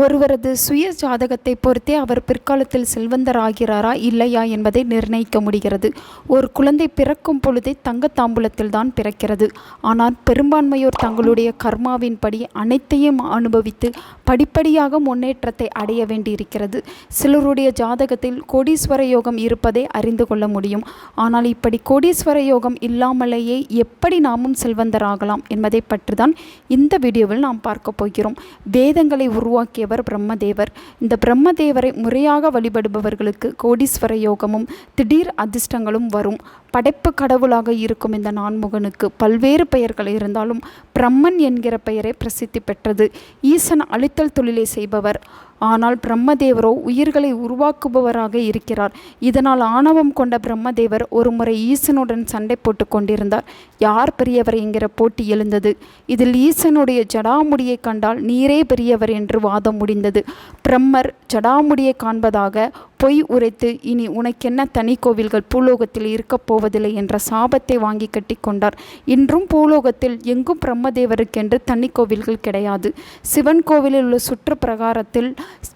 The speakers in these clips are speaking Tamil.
ஒருவரது சுய ஜாதகத்தை பொறுத்தே அவர் பிற்காலத்தில் செல்வந்தராகிறாரா இல்லையா என்பதை நிர்ணயிக்க முடிகிறது. ஒரு குழந்தை பிறக்கும் பொழுதே தங்க தாம்பூலத்தில் தான் பிறக்கிறது. ஆனால் பெரும்பான்மையோர் தங்களுடைய கர்மாவின்படி அனைத்தையும் அனுபவித்து படிப்படியாக முன்னேற்றத்தை அடைய வேண்டியிருக்கிறது. சிலருடைய ஜாதகத்தில் கோடீஸ்வர யோகம் இருப்பதை அறிந்து கொள்ள முடியும். ஆனால் இப்படி கோடீஸ்வர யோகம் இல்லாமலேயே எப்படி நாமும் செல்வந்தராகலாம் என்பதை பற்றி தான் இந்த வீடியோவில் நாம் பார்க்க போகிறோம். வேதங்களை உருவாக்கியவர் பிரம்மதேவர். இந்த பிரம்மதேவரை முறையாக வழிபடுபவர்களுக்கு கோடீஸ்வர யோகமும் திடீர் அதிர்ஷ்டங்களும் வரும். படைப்பு கடவுளாக இருக்கும் இந்த நான்முகனுக்கு பல்வேறு பெயர்கள் இருந்தாலும் பிரம்மன் என்கிற பெயரை பிரசித்தி பெற்றது. ஈசன் அழித்தல் தொழிலை செய்பவர். ஆனால் பிரம்மதேவரோ உயிர்களை உருவாக்குபவராக இருக்கிறார். இதனால் ஆணவம் கொண்ட பிரம்மதேவர் ஒரு முறை ஈசனுடன் சண்டை போட்டு கொண்டிருந்தார். யார் பெரியவர் என்கிற போட்டி எழுந்தது. இதில் ஈசனுடைய ஜடாமுடியை கண்டால் நீரே பெரியவர் என்று வாதம் முடிந்தது. பிரம்மர் ஜடாமுடியை காண்பதாக பொய் உரைத்து இனி உனக்கென்ன தனி கோவில்கள் பூலோகத்தில் இருக்கப் போவதில்லை என்ற சாபத்தை வாங்கி கட்டி கொண்டார். இன்றும் பூலோகத்தில் எங்கும் பிரம்மதேவருக்கென்று தனி கோவில்கள் கிடையாது. சிவன் கோவிலில் உள்ள சுற்று பிரகாரத்தில்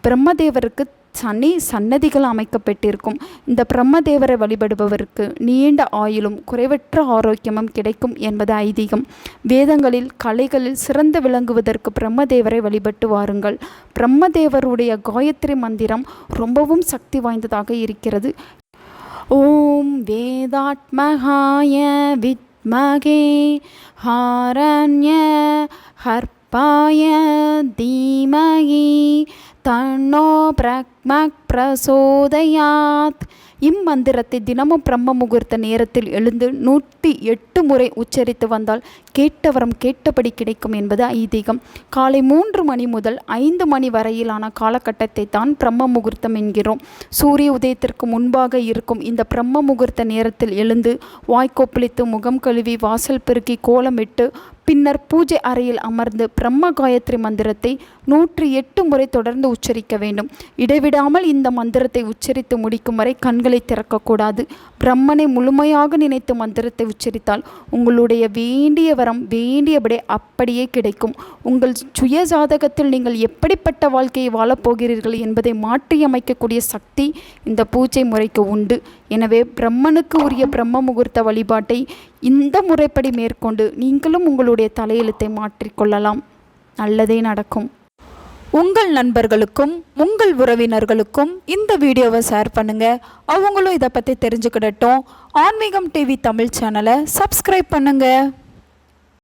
பிரம்மதேவருக்கு சன்னதிகள் அமைக்கப்பட்டிருக்கும். இந்த பிரம்மதேவரை வழிபடுபவருக்கு நீண்ட ஆயுளும் குறைவற்ற ஆரோக்கியமும் கிடைக்கும் என்பது ஐதீகம். வேதங்களில் கலைகளில் சிறந்து விளங்குவதற்கு பிரம்மதேவரை வழிபட்டு வாருங்கள். பிரம்மதேவருடைய காயத்ரி மந்திரம் ரொம்பவும் சக்தி வாய்ந்ததாக இருக்கிறது. ஓம் வேதாத்மகாய வித்மகே ஹாரண்ய ஹர்பாய தீமகி தன்னோ பிரக்மக் பிரசோதயாத். இம்மந்திரத்தை தினமும் பிரம்ம முகூர்த்த நேரத்தில் எழுந்து 108 முறை உச்சரித்து வந்தால் கேட்டவரம் கேட்டபடி கிடைக்கும் என்பது ஐதீகம். காலை 3 மணி முதல் 5 மணி வரையிலான காலகட்டத்தை தான் பிரம்ம முகூர்த்தம் என்கிறோம். சூரிய உதயத்திற்கு முன்பாக இருக்கும் இந்த பிரம்ம முகூர்த்த நேரத்தில் எழுந்து வாய்க்கோப்பளித்து முகம் கழுவி வாசல் பெருக்கி கோலமிட்டு பின்னர் பூஜை அறையில் அமர்ந்து பிரம்ம காயத்ரி மந்திரத்தை 108 முறை தொடர்ந்து உச்சரிக்க வேண்டும். இடைவிடாமல் இந்த மந்திரத்தை உச்சரித்து முடிக்கும் வரை கண்களை திறக்கக்கூடாது. பிரம்மனை முழுமையாக நினைத்து மந்திரத்தை உச்சரித்தால் உங்களுடைய வேண்டிய வரம் வேண்டியபடி அப்படியே கிடைக்கும். உங்கள் சுய ஜாதகத்தில் நீங்கள் எப்படிப்பட்ட வாழ்க்கையை வாழப்போகிறீர்கள் என்பதை மாற்றியமைக்கக்கூடிய சக்தி இந்த பூஜை முறைக்கு உண்டு. எனவே பிரம்மனுக்கு உரிய பிரம்ம முகூர்த்த வழிபாட்டை இந்த முறைப்படி மேற்கொண்டு நீங்களும் உங்களுடைய தலையெழுத்தை மாற்றிக்கொள்ளலாம். நல்லதே நடக்கும். உங்கள் நண்பர்களுக்கும் உங்கள் உறவினர்களுக்கும் இந்த வீடியோவை ஷேர் பண்ணுங்கள். அவங்களும் இதை பற்றி தெரிஞ்சுக்கிடட்டும். ஆன்மீகம் டிவி தமிழ் சேனலை சப்ஸ்கிரைப் பண்ணுங்கள்.